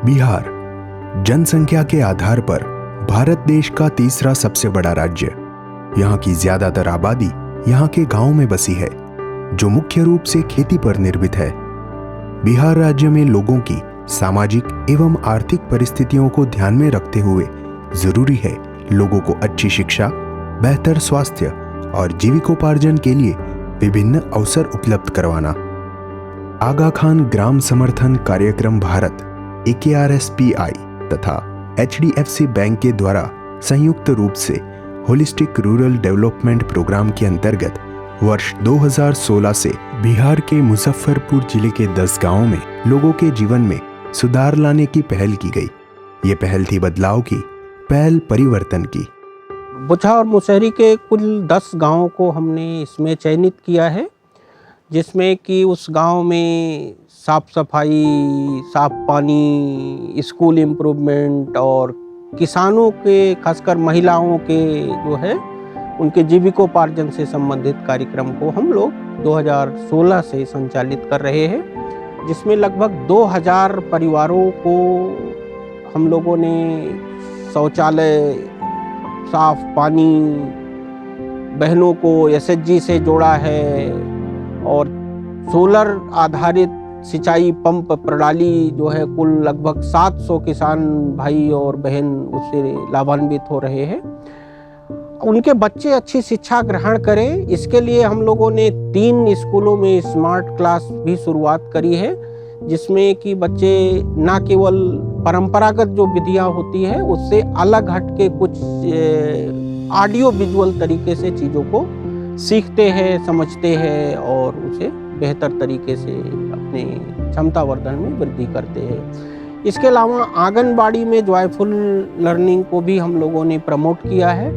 बिहार जनसंख्या के आधार पर भारत देश का तीसरा सबसे बड़ा राज्य। यहाँ की ज्यादातर आबादी यहाँ के गांवों में बसी है, जो मुख्य रूप से खेती पर निर्भर है। बिहार राज्य में लोगों की सामाजिक एवं आर्थिक परिस्थितियों को ध्यान में रखते हुए जरूरी है लोगों को अच्छी शिक्षा, बेहतर स्वास्थ्य और जीविकोपार्जन के लिए विभिन्न अवसर उपलब्ध करवाना। आगा खान ग्राम समर्थन कार्यक्रम भारत AKRSPI तथा HDFC बैंक के द्वारा संयुक्त रूप से होलिस्टिक रूरल डेवलपमेंट प्रोग्राम के अंतर्गत वर्ष 2016 से बिहार के मुजफ्फरपुर जिले के 10 गांवों में लोगों के जीवन में सुधार लाने की पहल की गई। ये पहल थी बदलाव की, पहल परिवर्तन की। बुचहा और मुसहरी के कुल 10 गांवों को हमने इसमें चयनित किया है, जिसमें कि उस गांव में साफ सफाई, साफ पानी, स्कूल इम्प्रूवमेंट और किसानों के, खासकर महिलाओं के जो है उनके जीविकोपार्जन से संबंधित कार्यक्रम को हम लोग 2016 से संचालित कर रहे हैं, जिसमें लगभग 2000 परिवारों को हम लोगों ने शौचालय, साफ पानी, बहनों को SHG से जोड़ा है और सोलर आधारित सिंचाई पंप प्रणाली जो है कुल लगभग 700 किसान भाई और बहन उससे लाभान्वित हो रहे हैं। उनके बच्चे अच्छी शिक्षा ग्रहण करें, इसके लिए हम लोगों ने 3 स्कूलों में स्मार्ट क्लास भी शुरुआत करी है, जिसमें कि बच्चे न केवल परंपरागत जो विधियां होती है उससे अलग हट के कुछ ऑडियो विजुअल तरीके से चीज़ों को सीखते हैं, समझते हैं और उसे बेहतर तरीके से अपने क्षमता वर्धन में वृद्धि करते हैं। इसके अलावा आंगनबाड़ी में जॉयफुल लर्निंग को भी हम लोगों ने प्रमोट किया है।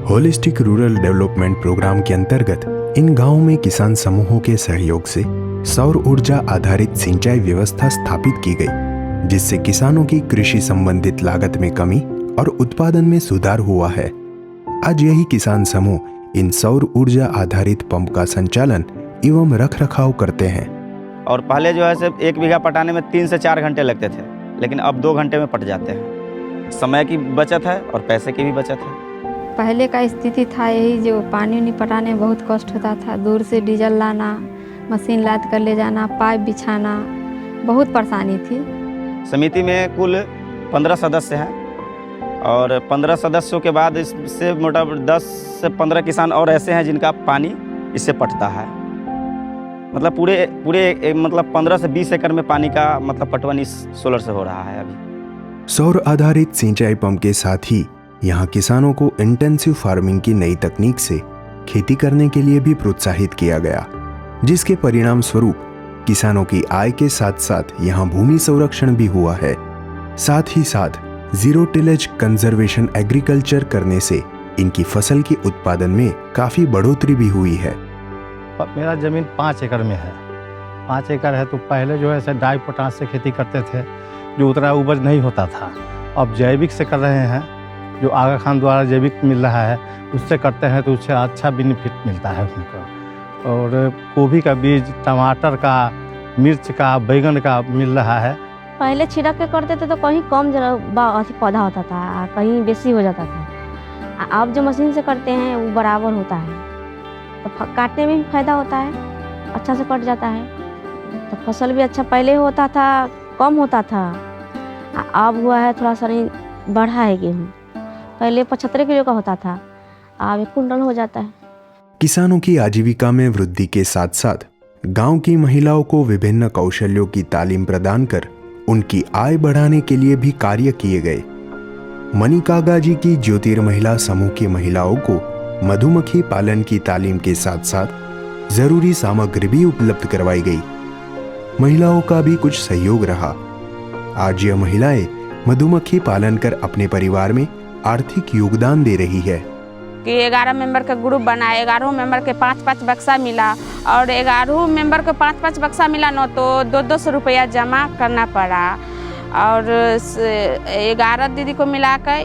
होलिस्टिक रूरल डेवलपमेंट प्रोग्राम के अंतर्गत इन गांवों में किसान समूहों के सहयोग से सौर ऊर्जा आधारित सिंचाई व्यवस्था स्थापित की गई, जिससे किसानों की कृषि संबंधित लागत में कमी और उत्पादन में सुधार हुआ है। आज यही किसान समूह इन सौर ऊर्जा आधारित पंप का संचालन एवं रख रखाव करते हैं। और पहले जो है सिर्फ 1 बीघा पटाने में 3 से 4 घंटे लगते थे, लेकिन अब 2 घंटे में पट जाते हैं। समय की बचत है और पैसे की भी बचत है। पहले का स्थिति था यही, जो पानी पटाने में बहुत कष्ट होता था। दूर से डीजल लाना, मशीन लाद कर ले जाना, पाइप बिछाना, बहुत परेशानी थी। समिति में कुल 15 सदस्य हैं और 15 सदस्यों के बाद इससे मोटा 10 से 15 किसान और ऐसे हैं जिनका पानी इससे पटता है। मतलब पूरे मतलब 15 से 20 एकड़ में पानी का मतलब पटवन इस सोलर से हो रहा है अभी। सौर आधारित सिंचाई पंप के साथ ही यहाँ किसानों को इंटेंसिव फार्मिंग की नई तकनीक से खेती करने के लिए भी प्रोत्साहित किया गया, जिसके परिणाम स्वरूप किसानों की आय के साथ साथ यहाँ भूमि संरक्षण भी हुआ है। साथ ही साथ जीरो टिलेज कंजर्वेशन एग्रीकल्चर करने से इनकी फसल के उत्पादन में काफी बढ़ोतरी भी हुई है। मेरा जमीन 5 एकड़ में है। 5 एकड़ है तो पहले जो है डाई पोटाश से खेती करते थे, जो उतना उपज नहीं होता था। अब जैविक से कर रहे हैं, जो आगा खान द्वारा जैविक मिल रहा है उससे करते हैं तो उससे अच्छा बेनिफिट मिलता है उनको। और गोभी का बीज, टमाटर का, मिर्च का, बैगन का मिल रहा है। पहले छिड़क के करते थे तो कहीं कम पौधा होता था, कहीं बेसी हो जाता था। अब जो मशीन से करते हैं वो बराबर होता है, तो काटने में भी फायदा होता है, अच्छा से कट जाता है, तो फसल भी अच्छा। पहले होता था कम होता था, अब हुआ है थोड़ा सा बढ़ा है गेहूँ। पहले 75 किलो का होता था, अब 1 कुंटल हो जाता है। किसानों की आजीविका में वृद्धि के साथ साथ गांव की महिलाओं को विभिन्न कौशल्यों की तालीम प्रदान कर उनकी आय बढ़ाने के लिए भी कार्य किए गए। मणिकागा जी की ज्योतिर महिला समूह की महिलाओं को मधुमक्खी पालन की तालीम के साथ साथ जरूरी सामग्री भी उपलब्ध करवाई गई। महिलाओं का भी कुछ सहयोग रहा। आज यह महिलाएं मधुमक्खी पालन कर अपने परिवार में आर्थिक योगदान दे रही है। कि 11 मेंबर का ग्रुप बना, 11 मेंबर के 5-5 बक्सा मिला और 11 मेंबर को 5-5 बक्सा मिला न तो 200 रुपया जमा करना पड़ा। और 11 दीदी को मिलाकर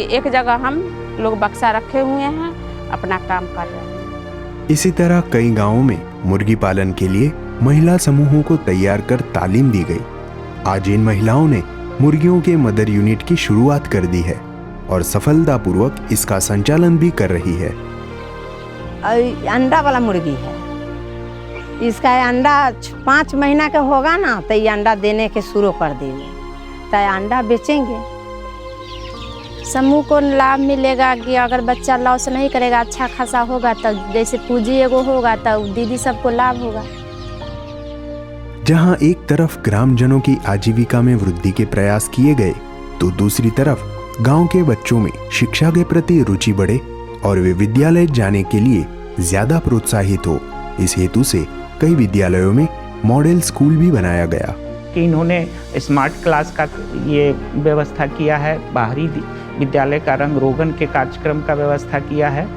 एक जगह हम लोग बक्सा रखे हुए हैं, अपना काम कर रहे हैं। इसी तरह कई गांवों में मुर्गी पालन के लिए महिला समूहों को तैयार कर तालीम दी गई। आज इन महिलाओं ने मुर्गियों के मदर यूनिट की शुरुआत कर दी है और सफलतापूर्वक इसका संचालन भी कर रही है। अंडा वाला मुर्गी है, इसका अंडा 5 महीना का होगा ना तो ये अंडा देने के शुरू कर देंगे, तो अंडा बेचेंगे। समूह को लाभ मिलेगा कि अगर बच्चा लॉस नहीं करेगा, अच्छा खासा होगा, तो जैसे पूंजी एगो होगा तो दीदी सबको लाभ होगा। जहां एक तरफ ग्रामजनों की आजीविका में वृद्धि के प्रयास किए गए, तो दूसरी तरफ गांव के बच्चों में शिक्षा के प्रति रुचि बढ़े और वे विद्यालय जाने के लिए ज्यादा प्रोत्साहित हो। इस हेतु से कई विद्यालयों में मॉडल स्कूल भी बनाया गया। कि इन्होंने स्मार्ट क्लास का ये व्यवस्था किया है, बाहरी विद्यालय का रंग रोगन के कार्यक्रम का व्यवस्था किया है।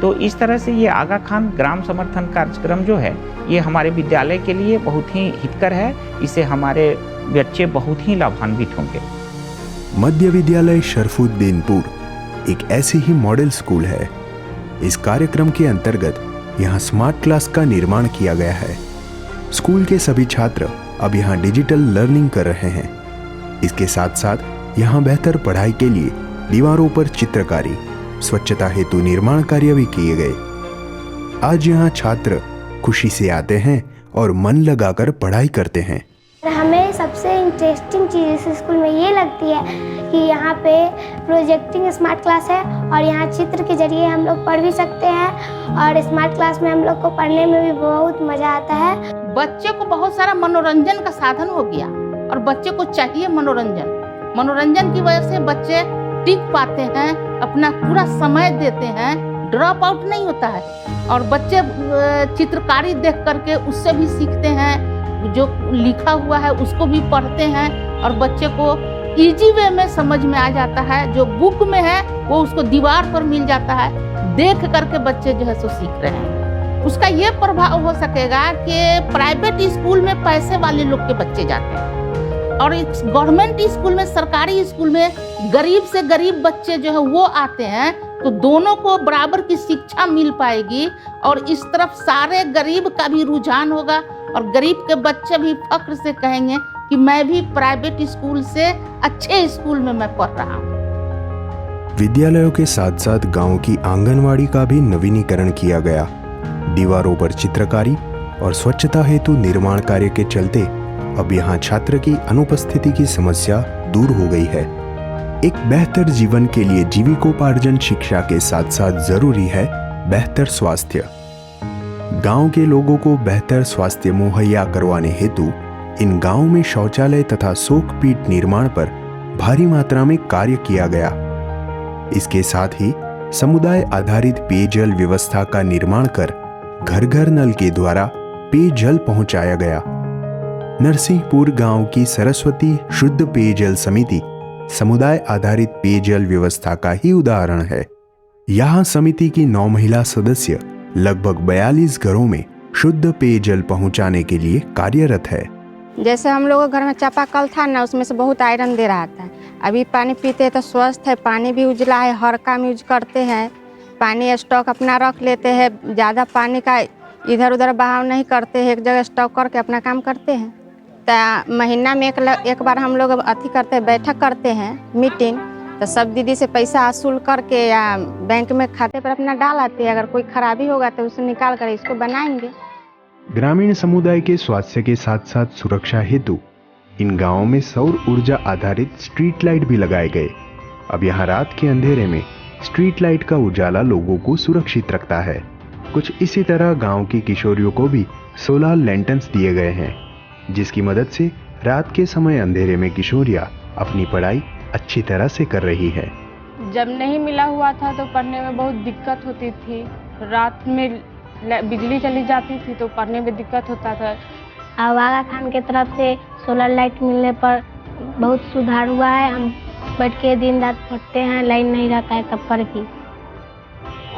तो इस तरह से ये आगा खान ग्राम समर्थन कार्यक्रम जो है ये हमारे विद्यालय के लिए बहुत ही हितकर है। इससे हमारे बच्चे बहुत ही लाभान्वित होंगे। मध्य विद्यालय शरफुद्दीनपुर एक ऐसी ही मॉडल स्कूल है। इस कार्यक्रम के अंतर्गत यहाँ स्मार्ट क्लास का निर्माण किया गया है। स्कूल के सभी छात्र अब यहाँ डिजिटल लर्निंग कर रहे हैं। इसके साथ साथ यहाँ बेहतर पढ़ाई के लिए दीवारों पर चित्रकारी, स्वच्छता हेतु निर्माण कार्य भी किए गए। आज यहाँ छात्र खुशी से आते हैं और मन लगाकर पढ़ाई करते हैं। हमें सबसे इंटरेस्टिंग चीज़ इस स्कूल में ये लगती है कि यहाँ पे प्रोजेक्टिंग स्मार्ट क्लास है और यहाँ चित्र के जरिए हम लोग पढ़ भी सकते हैं और स्मार्ट क्लास में हम लोग को पढ़ने में भी बहुत मज़ा आता है। बच्चे को बहुत सारा मनोरंजन का साधन हो गया और बच्चे को चाहिए मनोरंजन। मनोरंजन की वजह से बच्चे टिक पाते हैं, अपना पूरा समय देते हैं, ड्रॉप आउट नहीं होता है। और बच्चे चित्रकारी देख करके उससे भी सीखते हैं, जो लिखा हुआ है उसको भी पढ़ते हैं और बच्चे को इजी वे में समझ में आ जाता है। जो बुक में है वो उसको दीवार पर मिल जाता है, देख करके बच्चे जो है सो सीख रहे हैं। उसका ये प्रभाव हो सकेगा कि प्राइवेट स्कूल में पैसे वाले लोग के बच्चे जाते हैं और गवर्नमेंट स्कूल में, सरकारी स्कूल में गरीब से गरीब बच्चे जो है वो आते हैं, तो दोनों को बराबर की शिक्षा मिल पाएगी और इस तरफ सारे गरीब का भी रुझान होगा और गरीब के बच्चे भी फख्र से कहेंगे कि मैं भी प्राइवेट स्कूल से अच्छे स्कूल में मैं पढ़ रहा हूँ। विद्यालयों के साथ साथ गांव की आंगनवाड़ी का भी नवीनीकरण किया गया। दीवारों पर चित्रकारी और स्वच्छता हेतु निर्माण कार्य के चलते अब यहाँ छात्र की अनुपस्थिति की समस्या दूर हो गई है। एक बेहतर जीवन के लिए जीविकोपार्जन शिक्षा के साथ साथ जरूरी है बेहतर स्वास्थ्य। गांव के लोगों को बेहतर स्वास्थ्य मुहैया करवाने हेतु इन गांवों में शौचालय तथा शोकपीठ निर्माण पर भारी मात्रा में कार्य किया गया। इसके साथ ही समुदाय आधारित पेयजल व्यवस्था का निर्माण कर घर घर नल के द्वारा पेयजल पहुंचाया गया। नरसिंहपुर गांव की सरस्वती शुद्ध पेयजल समिति समुदाय आधारित पेयजल व्यवस्था का ही उदाहरण है। यहाँ समिति की 9 महिला सदस्य लगभग 42 घरों में शुद्ध पेयजल पहुंचाने के लिए कार्यरत है। जैसे हम लोगों के घर में चापाकल था ना, उसमें से बहुत आयरन दे रहा था। अभी पानी पीते हैं तो स्वस्थ है, पानी भी उजला है, हर काम यूज करते हैं, पानी स्टॉक अपना रख लेते हैं, ज़्यादा पानी का इधर उधर बहाव नहीं करते हैं, एक जगह स्टॉक करके अपना काम करते हैं। तो महीना में एक बार हम लोग अथी करते हैं, बैठक करते हैं, मीटिंग, तो सब दीदी से पैसा वसूल करके या बैंक में खाते पर अपना डाल आते हैं। अगर कोई खराबी होगा तो उसे निकाल कर इसको बनाएंगे। ग्रामीण समुदाय के स्वास्थ्य के साथ साथ सुरक्षा हेतु इन गांवों में सौर ऊर्जा आधारित स्ट्रीट लाइट भी लगाए गए। अब यहाँ रात के अंधेरे में स्ट्रीट लाइट का उजाला लोगों को सुरक्षित रखता है। कुछ इसी तरह गांव की किशोरियों को भी सोलर लैंटर्न्स दिए गए हैं, जिसकी मदद से रात के समय अंधेरे में किशोरियां अपनी पढ़ाई अच्छी तरह से कर रही है। जब नहीं मिला हुआ था तो पढ़ने में बहुत दिक्कत होती थी। रात में बिजली चली जाती थी तो पढ़ने में दिक्कत होता था। अब आगा खान की तरफ से सोलर लाइट मिलने पर बहुत सुधार हुआ है। हम बैठ के दिन रात पढ़ते हैं, लाइन नहीं रहता है तब पर भी।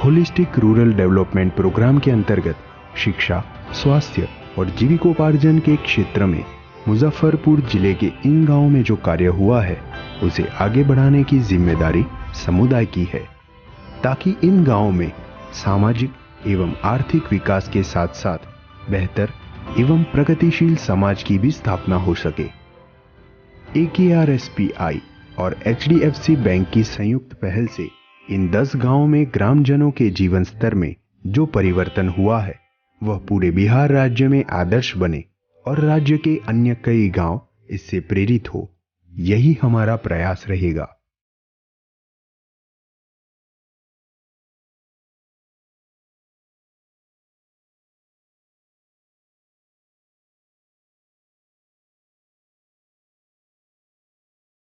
होलिस्टिक रूरल डेवलपमेंट प्रोग्राम के अंतर्गत शिक्षा, स्वास्थ्य और जीविकोपार्जन के क्षेत्र में मुजफ्फरपुर जिले के इन गांवों में जो कार्य हुआ है उसे आगे बढ़ाने की जिम्मेदारी समुदाय की है, ताकि इन गांवों में सामाजिक एवं आर्थिक विकास के साथ साथ बेहतर एवं प्रगतिशील समाज की भी स्थापना हो सके। AKRSPI और HDFC बैंक की संयुक्त पहल से इन 10 गांवों में ग्रामजनों के जीवन स्तर में जो परिवर्तन हुआ है वह पूरे बिहार राज्य में आदर्श बने और राज्य के अन्य कई गांव इससे प्रेरित हो, यही हमारा प्रयास रहेगा।